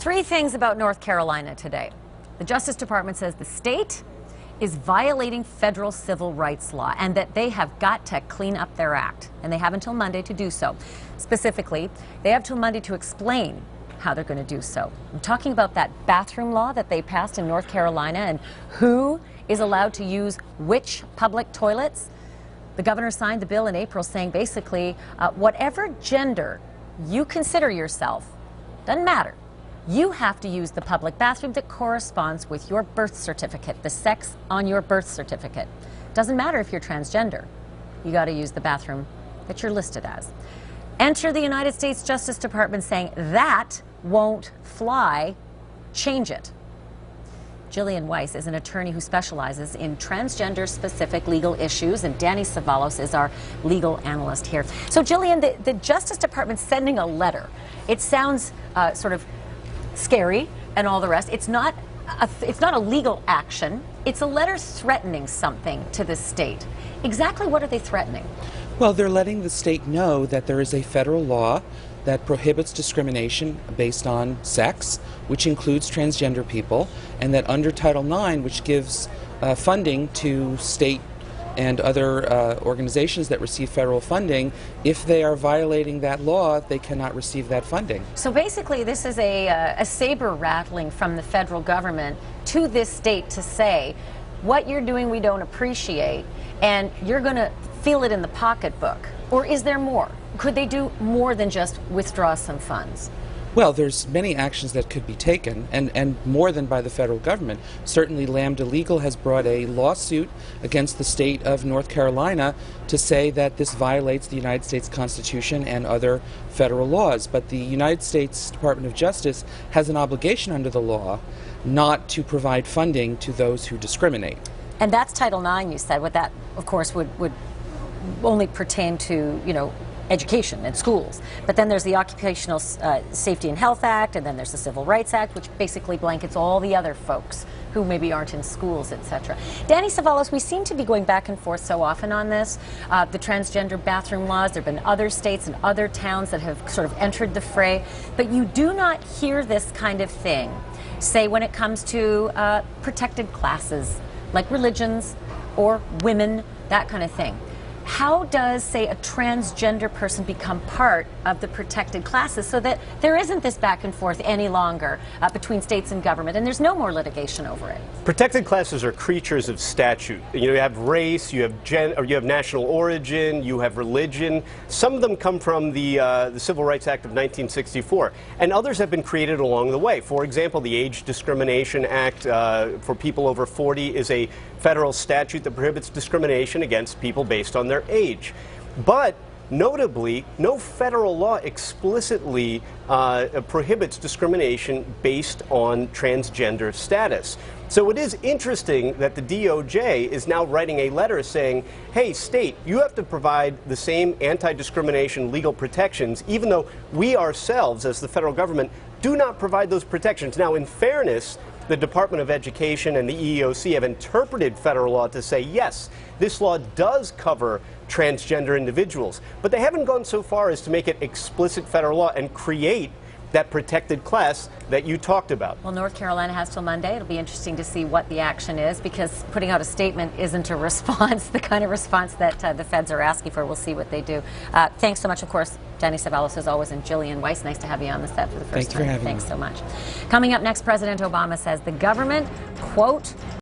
Three things about North Carolina today. The Justice Department says the state is violating federal civil rights law and that they have got to clean up their act. And they have until Monday to do so. Specifically, they have till Monday to explain how they're going to do so. I'm talking about that bathroom law that they passed in North Carolina and who is allowed to use which public toilets. The governor signed the bill in April saying basically whatever gender you consider yourself, doesn't matter. You have to use the public bathroom that corresponds with your birth certificate, the sex on your birth certificate. Doesn't matter if you're transgender. You got to use the bathroom that you're listed as. Enter the United States Justice Department saying that won't fly. Change it. Jillian Weiss is an attorney who specializes in transgender-specific legal issues, and Danny Savalos is our legal analyst here. So, Jillian, the Justice Department's sending a letter. It sounds sort of scary and all the rest. It's not a legal action. It's a letter threatening something to the state. Exactly what are they threatening? Well, they're letting the state know that there is a federal law that prohibits discrimination based on sex, which includes transgender people, and that under Title IX, which gives funding to state and other organizations that receive federal funding, if they are violating that law, they cannot receive that funding. So basically, this is a saber rattling from the federal government to this state to say, what you're doing we don't appreciate, and you're going to feel it in the pocketbook. Or is there more? Could they do more than just withdraw some funds? Well, there's many actions that could be taken, and more than by the federal government. Certainly Lambda Legal has brought a lawsuit against the state of North Carolina to say that this violates the United States Constitution and other federal laws. But the United States Department of Justice has an obligation under the law not to provide funding to those who discriminate. And that's Title IX, you said. What that, of course, would only pertain to, education and schools. But then there's the Occupational Safety and Health Act, and then there's the Civil Rights Act, which basically blankets all the other folks who maybe aren't in schools, etc. Danny Savalos, we seem to be going back and forth so often on this. The transgender bathroom laws, there have been other states and other towns that have sort of entered the fray, but you do not hear this kind of thing, say when it comes to protected classes, like religions or women, that kind of thing. How does, say, a transgender person become part of the protected classes so that there isn't this back and forth any longer between states and government, and there's no more litigation over it? Protected classes are creatures of statute. You have race, you have national origin, you have religion. Some of them come from the Civil Rights Act of 1964, and others have been created along the way. For example, the Age Discrimination Act for people over 40 is a federal statute that prohibits discrimination against people based on their age. But notably, no federal law explicitly prohibits discrimination based on transgender status. So it is interesting that the DOJ is now writing a letter saying, hey, state, you have to provide the same anti-discrimination legal protections, even though we ourselves, as the federal government, do not provide those protections. Now, in fairness, the Department of Education and the EEOC have interpreted federal law to say, yes, this law does cover transgender individuals, but they haven't gone so far as to make it explicit federal law and create that protected class that you talked about. Well, North Carolina has till Monday. It'll be interesting to see what the action is, because putting out a statement isn't a response, the kind of response that the feds are asking for. We'll see what they do. Thanks so much, of course, Danny Savalos, as always, and Jillian Weiss. Nice to have you on the set for the first time. Thank you for having me. Thanks so much. Coming up next, President Obama says the government, quote,